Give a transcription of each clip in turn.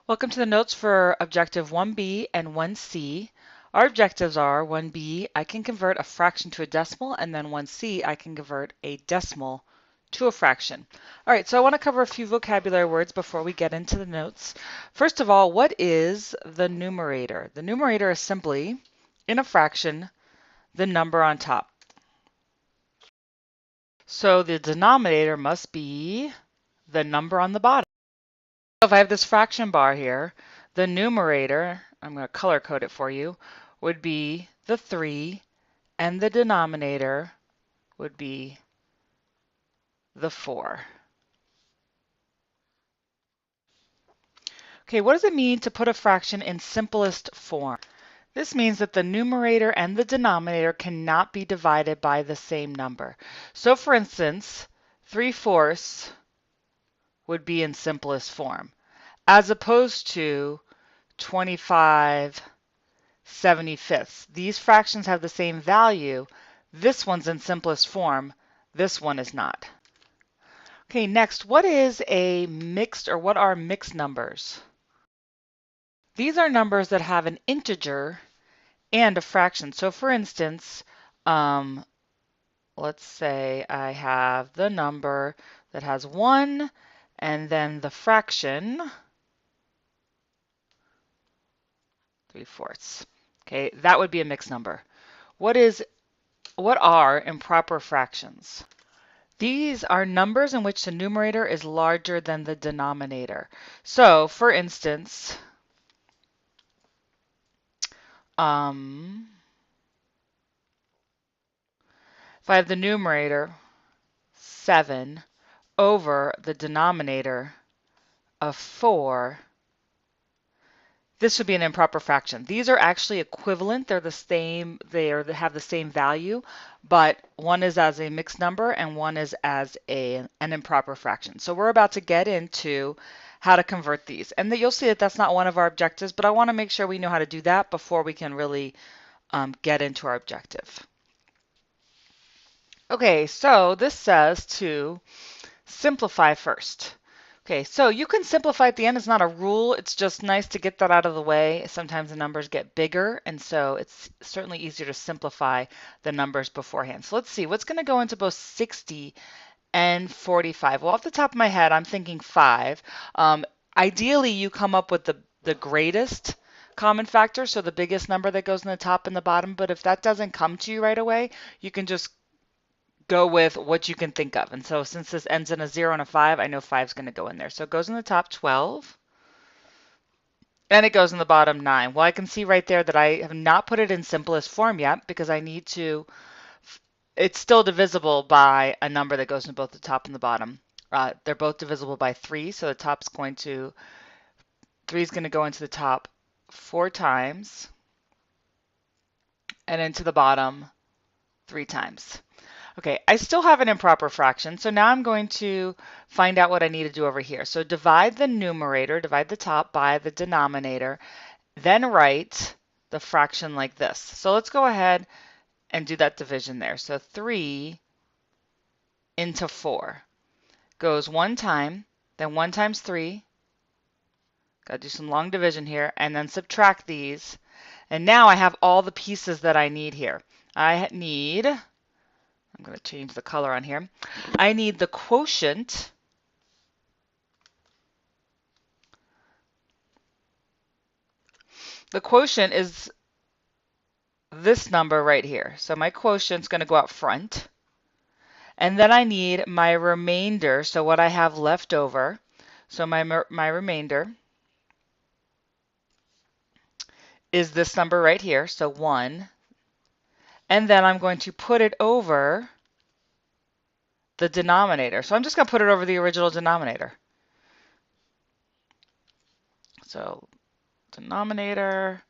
Welcome to the notes for objective 1B and 1C. Our objectives are 1B, I can convert a fraction to a decimal, and then 1C, I can convert a decimal to a fraction. All right, so I want to cover a few vocabulary words before we get into the notes. First of all, what is the numerator? The numerator is simply, in a fraction, the number on top. So the denominator must be the number on the bottom. If I have this fraction bar here, the numerator, I'm going to color code it for you, would be the 3, and the denominator would be the 4. Okay, what does it mean to put a fraction in simplest form? This means that the numerator and the denominator cannot be divided by the same number. So for instance, 3/4 would be in simplest form, as opposed to 25/75. These fractions have the same value. This one's in simplest form. This one is not. Okay, next, what is a mixed, or what are mixed numbers? These are numbers that have an integer and a fraction. So for instance, let's say I have the number that has 1 and then the fraction 3/4. Okay, that would be a mixed number. What are improper fractions? These are numbers in which the numerator is larger than the denominator. So, for instance, if I have the numerator 7 over the denominator of 4, this would be an improper fraction. These are actually equivalent. They're the same. They have the same value, but one is as a mixed number and one is as an improper fraction. So we're about to get into how to convert these. And you'll see that that's not one of our objectives, but I want to make sure we know how to do that before we can really get into our objective. Okay, so this says to simplify first. Okay, so you can simplify at the end. It's not a rule. It's just nice to get that out of the way. Sometimes the numbers get bigger, and so it's certainly easier to simplify the numbers beforehand. So let's see, what's going to go into both 60 and 45? Well, off the top of my head, I'm thinking 5. Ideally, you come up with the greatest common factor, so the biggest number that goes in the top and the bottom. But if that doesn't come to you right away, you can just go with what you can think of. And so since this ends in a 0 and a 5, I know 5 is going to go in there. So it goes in the top 12, and it goes in the bottom 9. Well, I can see right there that I have not put it in simplest form yet because I need to, it's still divisible by a number that goes in both the top and the bottom. They're both divisible by 3, so the top's going to, 3 is going to go into the top 4 times and into the bottom 3 times. Okay, I still have an improper fraction, so now I'm going to find out what I need to do over here. So divide the numerator, divide the top by the denominator, then write the fraction like this. So let's go ahead and do that division there. So 3 into 4 goes 1 time, then 1 times 3. Got to do some long division here, and then subtract these. And now I have all the pieces that I need here. I need, I'm going to change the color on here. I need the quotient. The quotient is this number right here. So my quotient is going to go out front. And then I need my remainder, so what I have left over. So my remainder is this number right here, so 1. And then I'm going to put it over the denominator. So I'm just going to put it over the original denominator. So denominator,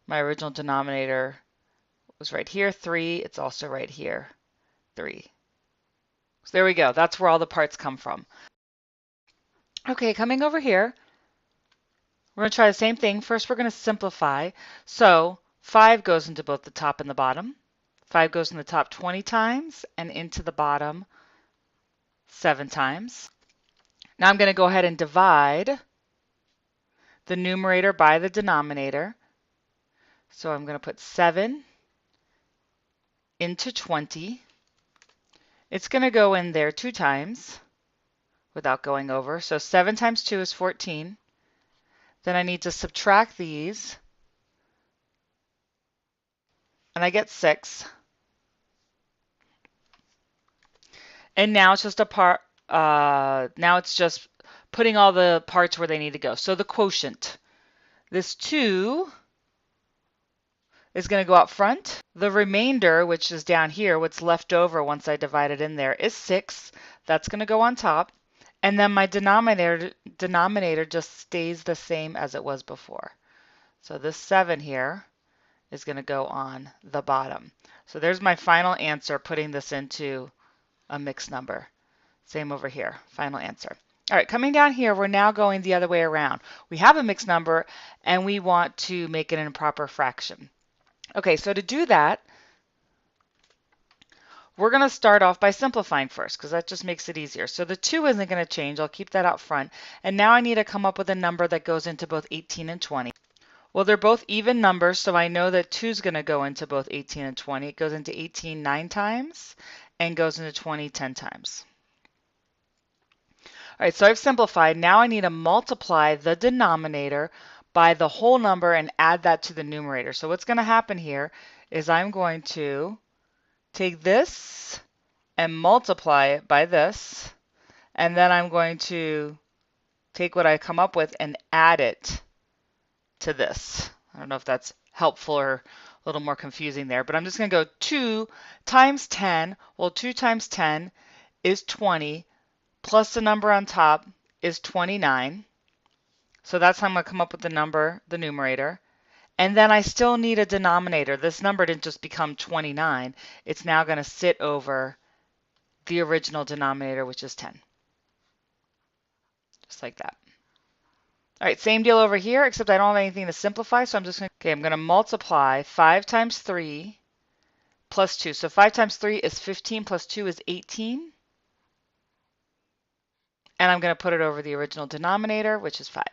my original denominator was right here, 3. It's also right here, 3. So there we go. That's where all the parts come from. Okay, coming over here, we're going to try the same thing. First, we're going to simplify. So 5 goes into both the top and the bottom. 5 goes in the top 20 times and into the bottom 7 times. Now I'm going to go ahead and divide the numerator by the denominator. So I'm going to put 7 into 20. It's going to go in there 2 times without going over. So 7 times 2 is 14. Then I need to subtract these, and I get 6. And now it's just now it's just putting all the parts where they need to go. So the quotient, this 2 is going to go up front. The remainder, which is down here, what's left over once I divide it in there, is 6. That's going to go on top. And then my denominator just stays the same as it was before. So this 7 here is going to go on the bottom. So there's my final answer, putting this into a mixed number. Same over here, final answer. All right, coming down here, we're now going the other way around. We have a mixed number, and we want to make it an improper fraction. Okay, so to do that, we're going to start off by simplifying first, because that just makes it easier. So the 2 isn't going to change. I'll keep that out front. And now I need to come up with a number that goes into both 18 and 20. Well, they're both even numbers, so I know that 2 is going to go into both 18 and 20. It goes into 18 9 times and goes into 20 10 times. All right, so I've simplified. Now I need to multiply the denominator by the whole number and add that to the numerator. So what's going to happen here is I'm going to take this and multiply it by this, and then I'm going to take what I come up with and add it to this. I don't know if that's helpful or a little more confusing there, but I'm just going to go 2 times 10. Well, 2 times 10 is 20, plus the number on top is 29. So that's how I'm going to come up with the number, the numerator. And then I still need a denominator. This number didn't just become 29. It's now going to sit over the original denominator, which is 10. Just like that. All right, same deal over here, except I don't have anything to simplify, so I'm just going to, okay, I'm going to multiply 5 times 3 plus 2. So 5 times 3 is 15 plus 2 is 18. And I'm going to put it over the original denominator, which is 5.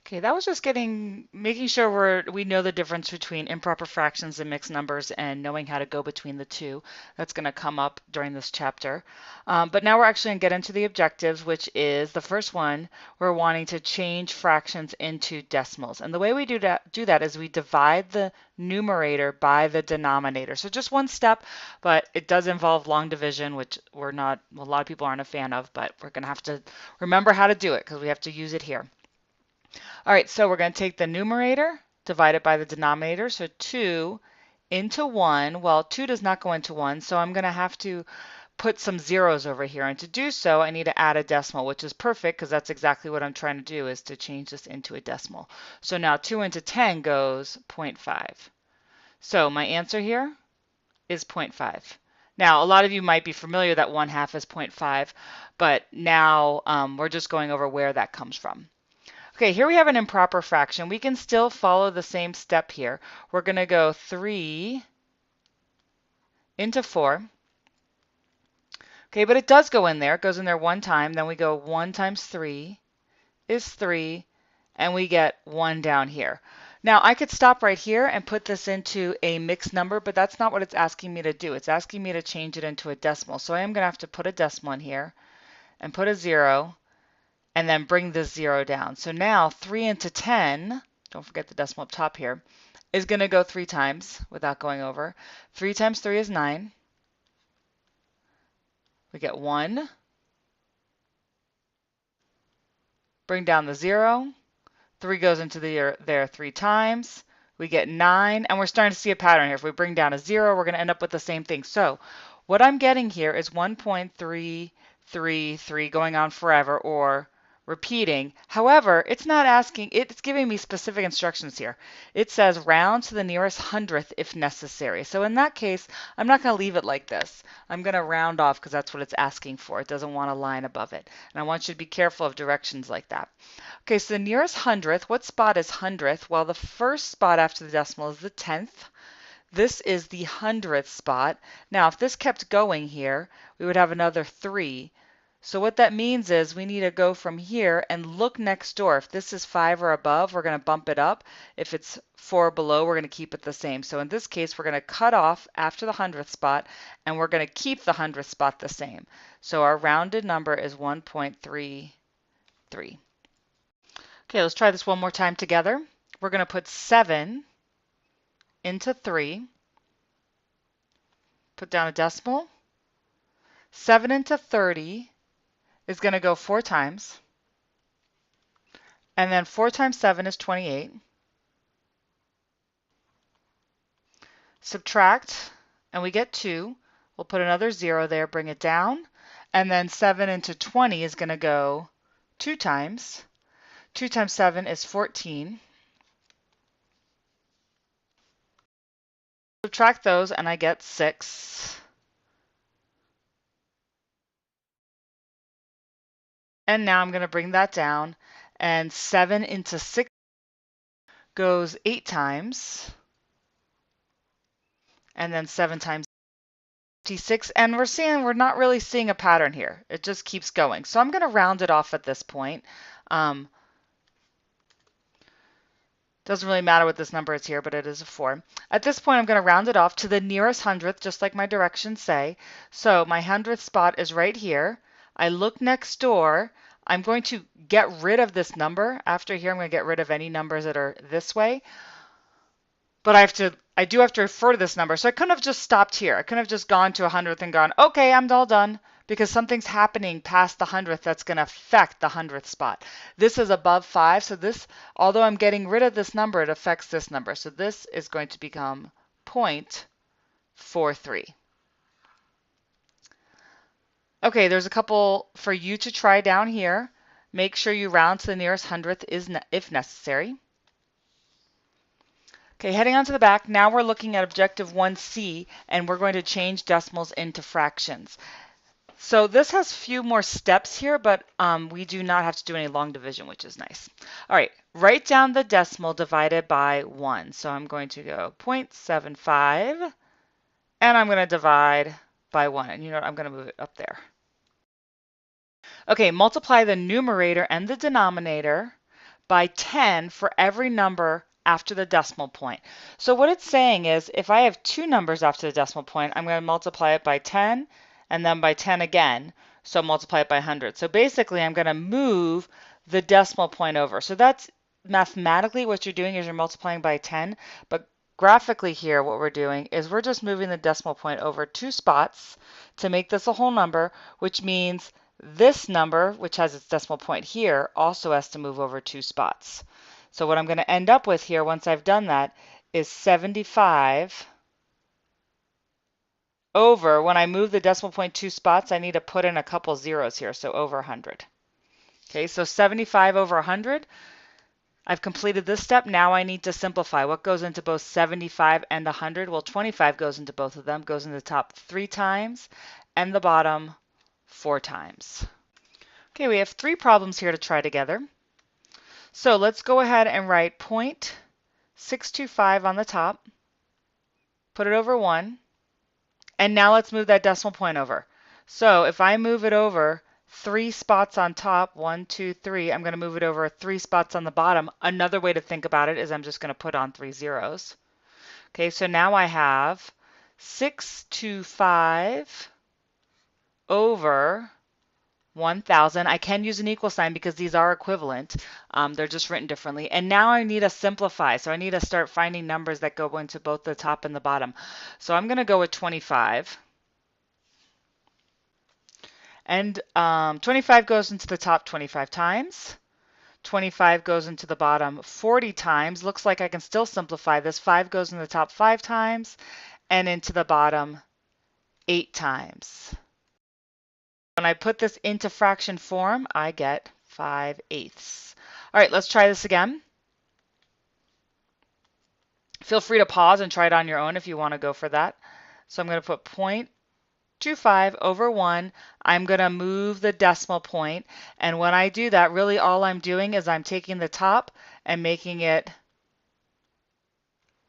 Okay, that was just making sure we know the difference between improper fractions and mixed numbers and knowing how to go between the two. That's going to come up during this chapter. But now we're actually going to get into the objectives, which is the first one. We're wanting to change fractions into decimals. And the way we do that is we divide the numerator by the denominator. So just one step, but it does involve long division, which a lot of people aren't a fan of, but we're going to have to remember how to do it because we have to use it here. All right, so we're going to take the numerator, divide it by the denominator. So 2 into 1. Well, 2 does not go into 1, so I'm going to have to put some zeros over here. And to do so, I need to add a decimal, which is perfect because that's exactly what I'm trying to do, is to change this into a decimal. So now 2 into 10 goes 0.5. So my answer here is 0.5. Now, a lot of you might be familiar that 1/2 is 0.5, but now we're just going over where that comes from. Okay, here we have an improper fraction. We can still follow the same step here. We're going to go 3 into 4. Okay, but it does go in there. It goes in there one time. Then we go 1 times 3 is 3, and we get 1 down here. Now, I could stop right here and put this into a mixed number, but that's not what it's asking me to do. It's asking me to change it into a decimal. So I am going to have to put a decimal in here and put a 0. And then bring this 0 down. So now 3 into 10, don't forget the decimal up top here, is going to go 3 times without going over. 3 times 3 is 9. We get 1. Bring down the 0. 3 goes into there 3 times. We get 9, and we're starting to see a pattern here. If we bring down a 0, we're going to end up with the same thing. So what I'm getting here is 1.333 going on forever, or repeating. However, it's not asking, it's giving me specific instructions here. It says round to the nearest hundredth if necessary. So in that case, I'm not going to leave it like this. I'm going to round off because that's what it's asking for. It doesn't want a line above it. And I want you to be careful of directions like that. Okay, so the nearest hundredth, what spot is hundredth? Well, the first spot after the decimal is the 10th. This is the 100th spot. Now, if this kept going here, we would have another 3. So what that means is we need to go from here and look next door. If this is 5 or above, we're going to bump it up. If it's 4 or below, we're going to keep it the same. So in this case, we're going to cut off after the 100th spot, and we're going to keep the 100th spot the same. So our rounded number is 1.33. Okay, let's try this one more time together. We're going to put 7 into 3, put down a decimal. 7 into 30 is going to go 4 times. And then 4 times 7 is 28. Subtract, and we get 2. We'll put another 0 there, bring it down. And then 7 into 20 is going to go 2 times. 2 times 7 is 14. Subtract those, and I get 6. And now I'm going to bring that down. And 7 into 6 goes 8 times. And then 7 times 56. And we're not really seeing a pattern here. It just keeps going. So I'm going to round it off at this point. Doesn't really matter what this number is here, but it is a 4. At this point, I'm going to round it off to the nearest hundredth, just like my directions say. So my 100th spot is right here. I look next door. I'm going to get rid of this number. After here, I'm going to get rid of any numbers that are this way. But I do have to refer to this number. So I couldn't have just stopped here. I couldn't have just gone to 100th and gone, okay, I'm all done. Because something's happening past the 100th that's going to affect the 100th spot. This is above 5, so this, although I'm getting rid of this number, it affects this number. So this is going to become 0.43. Okay, there's a couple for you to try down here. Make sure you round to the nearest 100th if necessary. Okay, heading on to the back, now we're looking at objective 1C, and we're going to change decimals into fractions. So this has a few more steps here, but we do not have to do any long division, which is nice. All right, write down the decimal divided by 1. So I'm going to go 0.75, and I'm going to divide by 1. And you know what? I'm going to move it up there. Okay, multiply the numerator and the denominator by 10 for every number after the decimal point. So what it's saying is if I have 2 numbers after the decimal point, I'm going to multiply it by 10 and then by 10 again, so multiply it by 100. So basically, I'm going to move the decimal point over. So that's mathematically what you're doing is you're multiplying by 10, but graphically here what we're doing is we're just moving the decimal point over 2 spots to make this a whole number, which means this number, which has its decimal point here, also has to move over 2 spots. So what I'm going to end up with here once I've done that is 75 over, when I move the decimal point 2 spots, I need to put in a couple zeros here, so over 100. Okay, so 75 over 100. I've completed this step. Now I need to simplify. What goes into both 75 and 100? Well, 25 goes into both of them, goes in the top 3 times, and the bottom 4 times. Okay, we have 3 problems here to try together. So let's go ahead and write 0.625 on the top, put it over 1, and now let's move that decimal point over. So if I move it over 3 spots on top, 1, 2, 3, I'm going to move it over 3 spots on the bottom. Another way to think about it is I'm just going to put on 3 zeros. Okay, so now I have 625 over 1,000. I can use an equal sign because these are equivalent. They're just written differently. And now I need to simplify. So I need to start finding numbers that go into both the top and the bottom. So I'm going to go with 25. And 25 goes into the top 25 times. 25 goes into the bottom 40 times. Looks like I can still simplify this. 5 goes in the top 5 times and into the bottom 8 times. When I put this into fraction form, I get 5/8. All right, let's try this again. Feel free to pause and try it on your own if you want to go for that. So I'm going to put 0.25 over 1. I'm going to move the decimal point. And when I do that, really all I'm doing is I'm taking the top and making it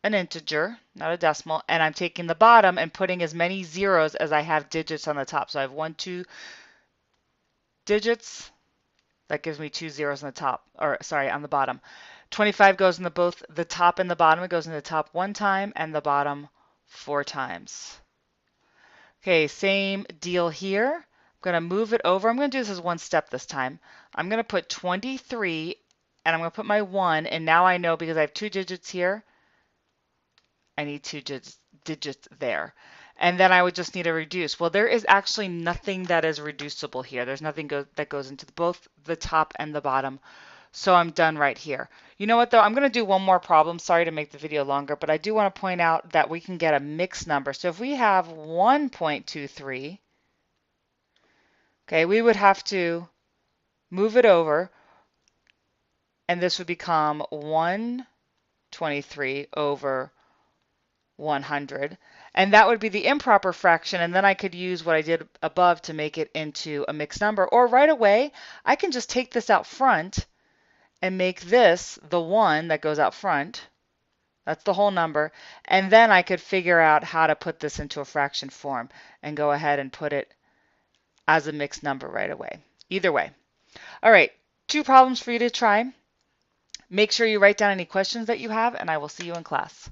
an integer, not a decimal, and I'm taking the bottom and putting as many zeros as I have digits on the top. So I have 1, 2, digits. That gives me 2 zeros on the top, or sorry, on the bottom. 25 goes in both the top and the bottom. It goes in the top 1 time and the bottom 4 times. Okay, same deal here. I'm going to move it over. I'm going to do this as one step this time. I'm going to put 23 and I'm going to put my 1, and now I know because I have 2 digits here, I need 2 digits there. And then I would just need to reduce. Well, there is actually nothing that is reducible here. There's nothing that goes into both the top and the bottom. So I'm done right here. You know what though? I'm going to do one more problem. Sorry to make the video longer, but I do want to point out that we can get a mixed number. So if we have 1.23, okay, we would have to move it over, and this would become 123 over 100. And that would be the improper fraction, and then I could use what I did above to make it into a mixed number. Or right away, I can just take this out front and make this the 1 that goes out front. That's the whole number. And then I could figure out how to put this into a fraction form and go ahead and put it as a mixed number right away. Either way. All right, 2 problems for you to try. Make sure you write down any questions that you have, and I will see you in class.